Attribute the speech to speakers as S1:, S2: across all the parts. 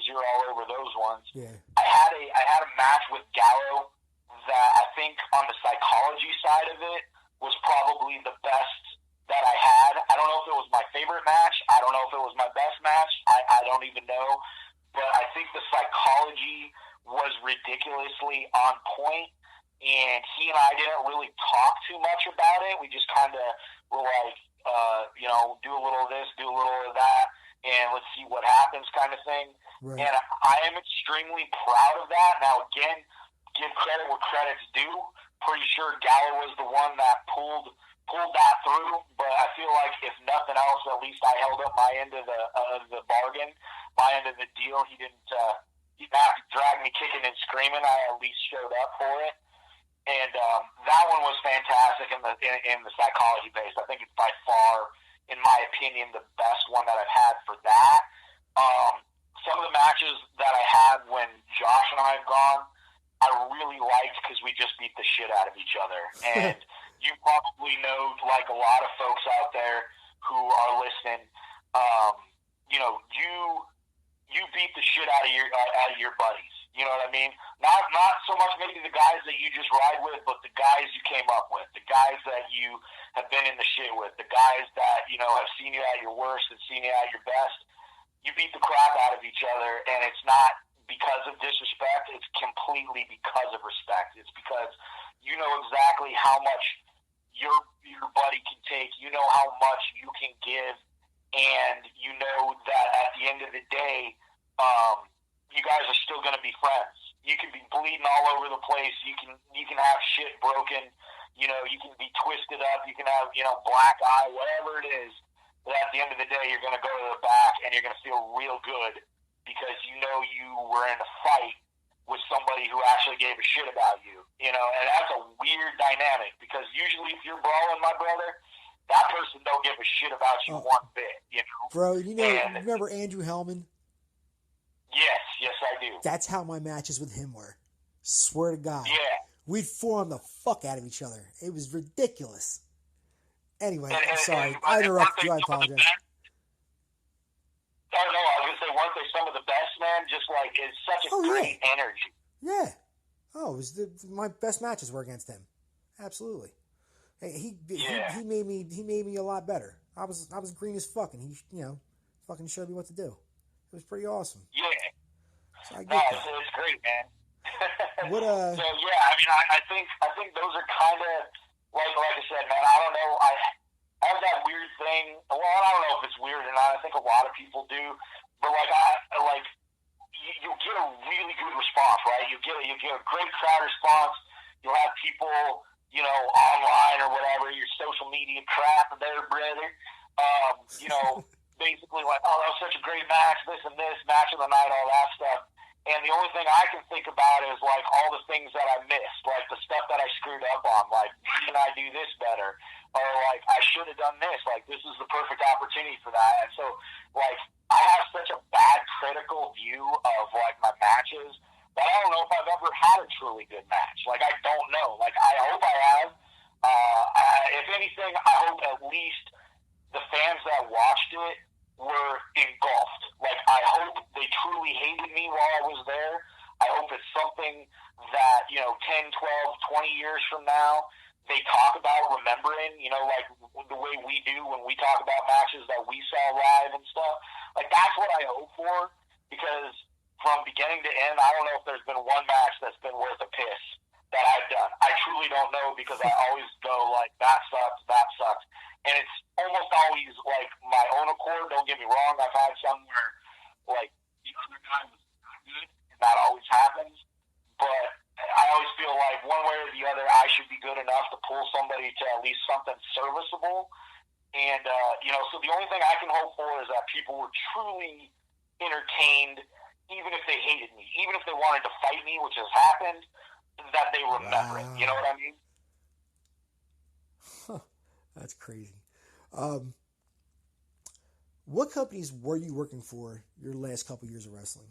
S1: because you're all over those ones.
S2: Yeah.
S1: I had a match with Gallo that I think on the psychology side of it was probably the best that I had. I don't know if it was my favorite match. I don't know if it was my best match. I don't even know. But I think the psychology was ridiculously on point, and he and I didn't really talk too much about it. We just kind of were like, do a little of this, do a little of that, and let's see what happens kind of thing.
S2: Right.
S1: And I am extremely proud of that. Now, again, give credit where credit's due. Pretty sure Gallo was the one that pulled that through, but I feel like if nothing else, at least I held up my end of the bargain, my end of the deal. He didn't have to drag me kicking and screaming. I at least showed up for it, and that one was fantastic in the psychology base. I think it's by far, in my opinion, the best one that I've had for that. Some of the matches that I had when Josh and I have gone, I really liked because we just beat the shit out of each other. And you probably know, like a lot of folks out there who are listening, you beat the shit out of your buddies. You know what I mean? Not so much maybe the guys that you just ride with, but the guys you came up with, the guys that you have been in the shit with, the guys that have seen you at your worst and seen you at your best. You beat the crap out of each other, and it's not because of disrespect. It's completely because of respect. It's because you know exactly how much your buddy can take. You know how much you can give, and you know that at the end of the day, you guys are still going to be friends. You can be bleeding all over the place. You can have shit broken. You can be twisted up. You can have black eye, whatever it is. But at the end of the day, you're going to go to the back and you're going to feel real good because you were in a fight with somebody who actually gave a shit about you. And that's a weird dynamic because usually if you're brawling, my brother, that person don't give a shit about you one bit.
S2: Bro, remember Andrew Hellman?
S1: Yes, I do.
S2: That's how my matches with him were. Swear to God.
S1: Yeah.
S2: We'd form the fuck out of each other. It was ridiculous. Anyway, I'm sorry. I interrupted you. I apologize.
S1: I don't know. I was going to say, weren't they some of the best, man? Just like, it's such a great energy.
S2: Yeah. Oh, it was my best matches were against him. Absolutely. He made me a lot better. I was green as fuck, and he fucking showed me what to do. It was pretty awesome.
S1: Yeah.
S2: So I get that.
S1: It's great, man.
S2: What
S1: So yeah, I mean, I think those are kind of like I said, man. I don't know. I have that weird thing. Well, I don't know if it's weird or not. I think a lot of people do, but you get a really good response, right? You get a great crowd response. You'll have people, online or whatever, your social media crap there, brother. Basically like, oh, that was such a great match, this and this, match of the night, all that stuff. And the only thing I can think about is, like, all the things that I missed, like the stuff that I screwed up on, like, can I do this better? Or, like, I should have done this. Like, this is the perfect opportunity for that. And so, like, I have such a bad critical view of, like, my matches that I don't know if I've ever had a truly good match. Like, I don't know. Like, I hope I have. If anything, I hope at least the fans that watched it were engulfed. Like, I hope they truly hated me while I was there. I hope it's something that, 10, 12, 20 years from now, they talk about remembering, like the way we do when we talk about matches that we saw live and stuff. Like, that's what I hope for, because from beginning to end, I don't know if there's been one match that's been worth a piss that I've done. I truly don't know, because I always go, like, that sucks. And it's almost always, like, my own accord. Don't get me wrong. I've had some where, like, the other guy was not good, and that always happens. But I always feel like one way or the other, I should be good enough to pull somebody to at least something serviceable. And, so the only thing I can hope for is that people were truly entertained, even if they hated me, even if they wanted to fight me, which has happened, that they remember it. You know what I mean?
S2: That's crazy. What companies were you working for your last couple years of wrestling?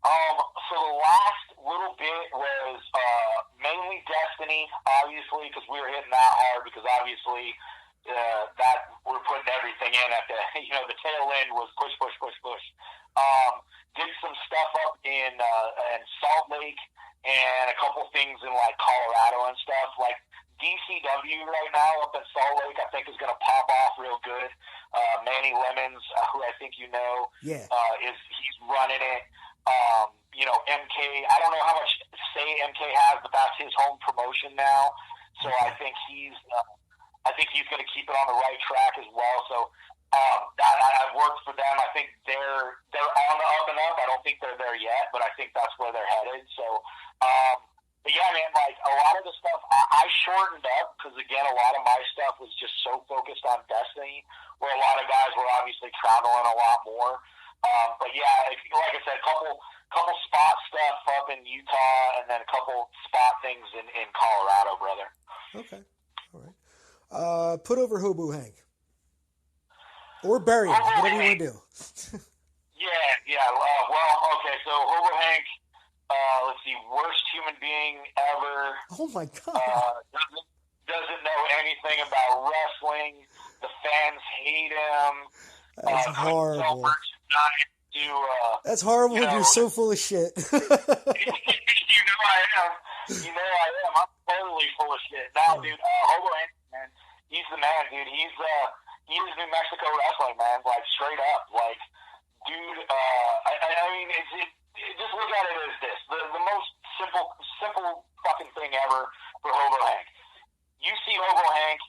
S1: So the last little bit was mainly Destiny, obviously, because we were hitting that hard, because obviously that we're putting everything in at the, the tail end was push. I think you know,
S2: Yeah.
S1: He's running it. MK, I don't know how much say MK has, but that's his home promotion now. So
S2: Okay.
S1: I think he's going to keep it on the right track as well. So I've worked for them. I think they're on the up and up. I don't think they're there yet, but I think that's where they're headed. So, but yeah, man, like a lot of the stuff I shortened up because again, a lot of my stuff was just so focused on Destiny, where a lot of guys were obviously traveling a lot more. But yeah, like I said, couple spot stuff up in Utah, and then a couple spot things in Colorado, brother.
S2: Okay, all right. Put over Hobo Hank. Or bury him, whatever you want to do.
S1: Yeah. Well, okay, so Hobo Hank, let's see, worst human being ever.
S2: Oh, my God.
S1: Doesn't know anything about wrestling. The fans hate him.
S2: That's horrible. That's horrible. You're so full of shit.
S1: You know I am. I'm totally full of shit. Now, dude, Hobo Hank, man, he's the man, dude. He is New Mexico wrestling, man. Like straight up, like, dude. I mean, just look at it as this: the most simple fucking thing ever for Hobo Hank. You see Hobo Hank,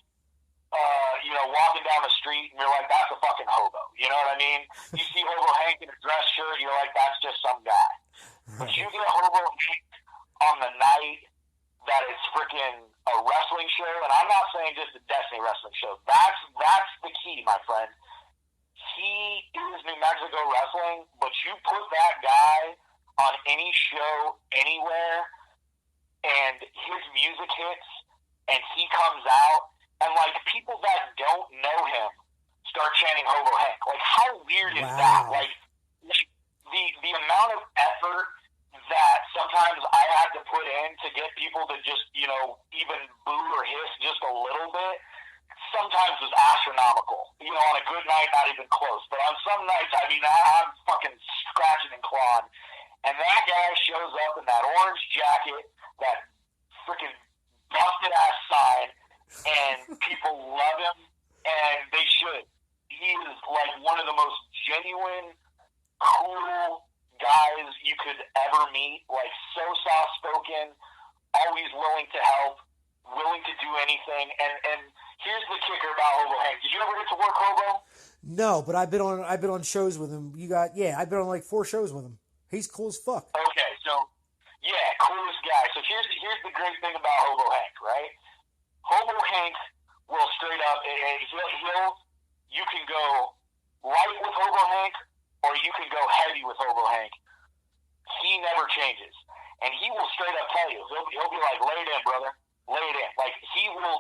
S1: walking down the street, and you're like, that's a fucking hobo. You know what I mean? You see Hobo Hank in a dress shirt, you're like, that's just some guy. But you get Hobo Hank on the night that it's freaking a wrestling show, and I'm not saying just a Destiny wrestling show. That's the key, my friend. He is New Mexico wrestling, but you put that guy on any show anywhere, and his music hits, and he comes out, and like people that don't know him start chanting Hobo Hank. Like, how weird is that? Like the amount of effort that sometimes I had to put in to get people to just, even boo or hiss just a little bit, sometimes was astronomical. On a good night, not even close. But on some nights, I mean, I'm fucking scratching and clawing. And that guy shows up in that orange jacket, that freaking busted-ass sign, and people love him, and they should. He is like one of the most genuine, cool guys you could ever meet, like so soft-spoken, always willing to help, willing to do anything, and here's the kicker about Hobo Hank. Did you ever get to work Hobo?
S2: No, but I've been on shows with him. I've been on like 4 shows with him. He's cool as fuck.
S1: Okay, so yeah, coolest guy. So here's the great thing about Hobo Hank, right? Hobo Hank will straight up, you can go light with Hobo Hank, or you can go heavy with Hobo Hank. He never changes, and he will straight up tell you. He'll be like, lay it in, brother, lay it in. Like he will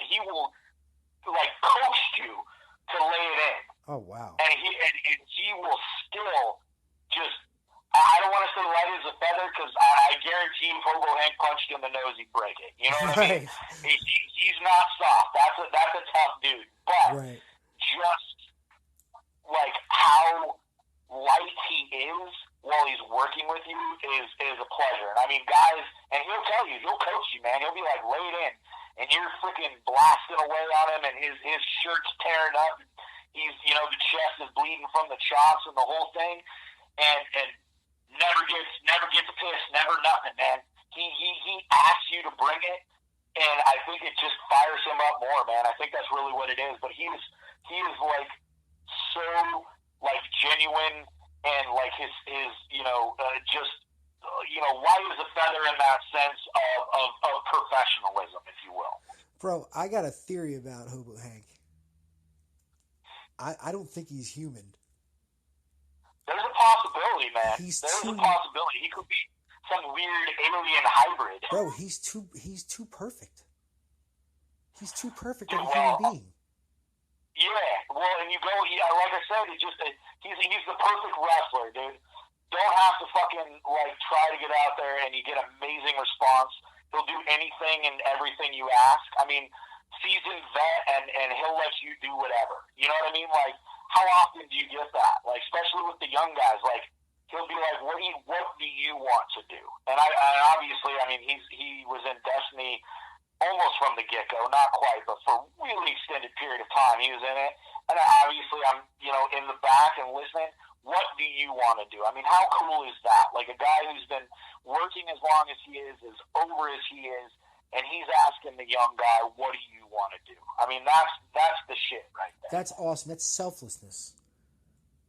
S1: like coach you to lay it in.
S2: Oh wow!
S1: And he will still just. I don't want to say light as a feather because I guarantee if Hobo Hank punched you in the nose, he'd break it. You know what I mean? He's not soft. That's a tough dude. But just like how light he is while he's working with you is a pleasure. And I mean, guys, and he'll tell you, he'll coach you, man. He'll be like, lay it in. And you're freaking blasting away on him, and his shirt's tearing up. He's, the chest is bleeding from the chops and the whole thing. And never gets pissed, never nothing, man. He asks you to bring it, and I think it just fires him up more, man. I think that's really what it is. But he is like so like genuine and like his just light as a feather in that sense of professionalism, if you will.
S2: Bro, I got a theory about Hobo Hank. I don't think he's human.
S1: There's a possibility, man.
S2: There's
S1: a possibility. He could be some weird alien hybrid.
S2: Bro, he's too perfect. He's too perfect of a human being.
S1: Yeah, well, and you go, like I said, he's the perfect wrestler, dude. Don't have to fucking try to get out there, and you get amazing response. He'll do anything and everything you ask. I mean, seasoned vet, and he'll let you do whatever. You know what I mean? Like, how often do you get that? Like, especially with the young guys, like, he'll be like, what do you want to do? And I obviously, I mean, he was in Destiny almost from the get-go, not quite, but for a really extended period of time he was in it. And obviously I'm, in the back and listening. What do you want to do? I mean, how cool is that? Like a guy who's been working as long as he is over as he is, and he's asking the young guy, what do you want to do? I mean, that's the shit right there.
S2: That's awesome. That's selflessness.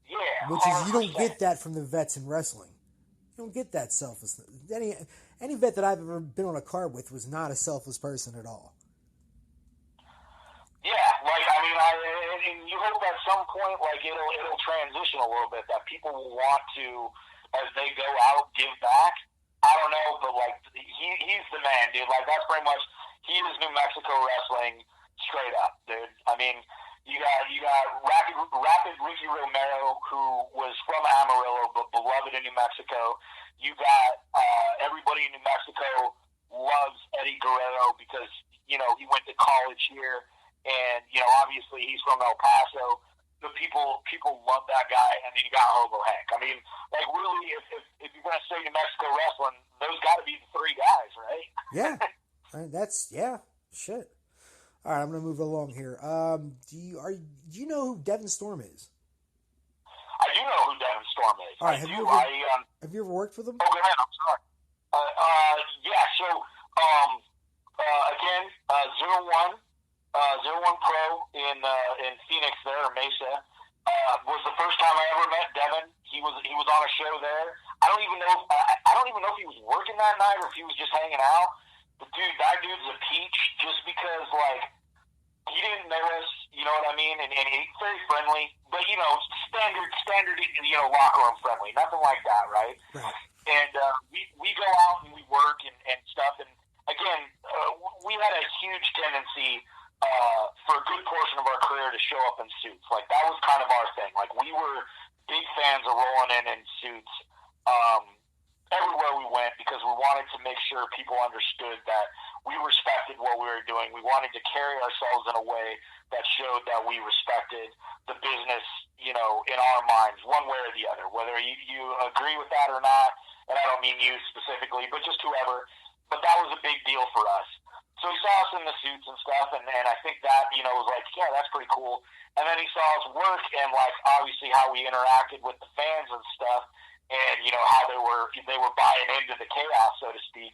S1: Yeah.
S2: Which is, you don't get that from the vets in wrestling. You don't get that selflessness. Any vet that I've ever been on a card with was not a selfless person at all.
S1: Yeah, and you hope at some point, it'll transition a little bit, that people will want to, as they go out, give back. I don't know, but, he's the man, dude. That's pretty much, he is New Mexico wrestling straight up, dude. I mean, you got Rapid Ricky Romero, who was from Amarillo, but beloved in New Mexico. You got everybody in New Mexico loves Eddie Guerrero because, he went to college here. And, obviously he's from El Paso. The people love that guy. And then you got Hobo Hank. I mean, really, if you're going to say New Mexico wrestling, those got to be the three guys, right?
S2: Yeah. Shit. All right, I'm going to move along here. Do you know who Devon Storm is?
S1: I do know who Devon Storm is.
S2: All right, have you ever worked with him?
S1: Oh, go ahead. I'm sorry. Yeah, so, again, 01 Pro in Phoenix there, or Mesa, was the first time I ever met Devon. He was on a show there. I don't even know if he was working that night or if he was just hanging out. But dude, that dude's a peach just because he didn't know us, you know what I mean? And he's very friendly, but standard, locker room friendly, nothing like that, right?
S2: Right.
S1: And we go out and we work and stuff. And again, we had a huge tendency for a good portion of our career to show up in suits. That was kind of our thing. We were big fans of rolling in suits everywhere we went because we wanted to make sure people understood that we respected what we were doing. We wanted to carry ourselves in a way that showed that we respected the business, in our minds, one way or the other, whether you agree with that or not. And I don't mean you specifically, but just whoever. But that was a big deal for us. So he saw us in the suits and stuff, and I think that, was yeah, that's pretty cool. And then he saw us work and, obviously how we interacted with the fans and stuff, and, how they were buying into the chaos, so to speak.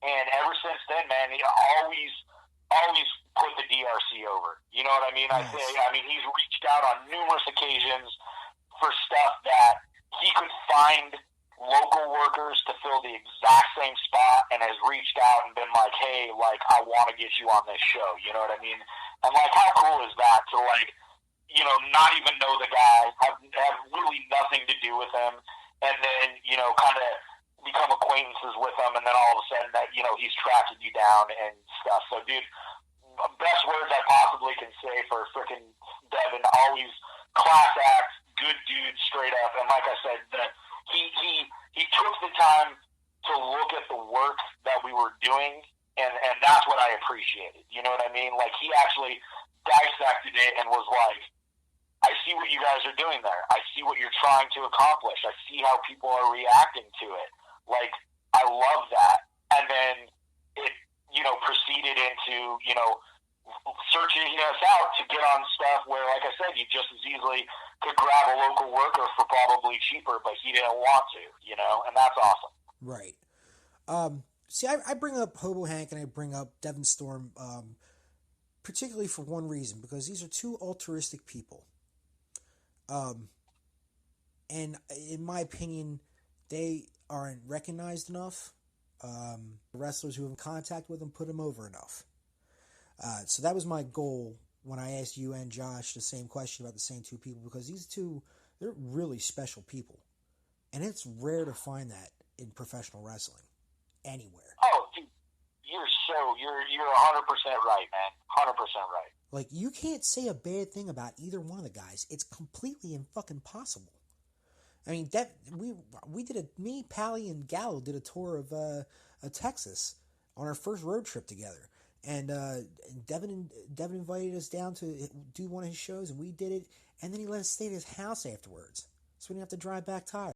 S1: And ever since then, man, he always put the DRC over. You know what I mean?
S2: Nice.
S1: He's reached out on numerous occasions for stuff that he could find local workers to fill the exact same spot, and has reached out and been like, hey, I want to get you on this show. You know what I mean? And how cool is that to not even know the guy, have really nothing to do with him, and then, kind of become acquaintances with him, and then all of a sudden that, he's tracking you down and stuff. So, dude, best words I possibly can say for freaking Devon. Always class act, good dude, straight up. And like I said, he took the time to look at the work that we were doing, and that's what I appreciated. You know what I mean? He actually dissected it and was like, I see what you guys are doing there. I see what you're trying to accomplish. I see how people are reacting to it. I love that. And then it, proceeded into, searching us out to get on stuff where, like I said, you just as easily could grab a local worker for probably cheaper, but he didn't want to, and that's awesome.
S2: Right. See, I bring up Hobo Hank and I bring up Devon Storm, particularly for one reason, because these are two altruistic people. And in my opinion, they aren't recognized enough. Wrestlers who have contact with them put them over enough. So that was my goal when I asked you and Josh the same question about the same two people, because these two, they're really special people. And it's rare to find that in professional wrestling anywhere.
S1: Oh, dude, you're 100% right, man. 100% right.
S2: You can't say a bad thing about either one of the guys. It's completely fucking impossible. I mean, me, Pally, and Gallo did a tour of Texas on our first road trip together. And Devon invited us down to do one of his shows, and we did it. And then he let us stay at his house afterwards, so we didn't have to drive back tired.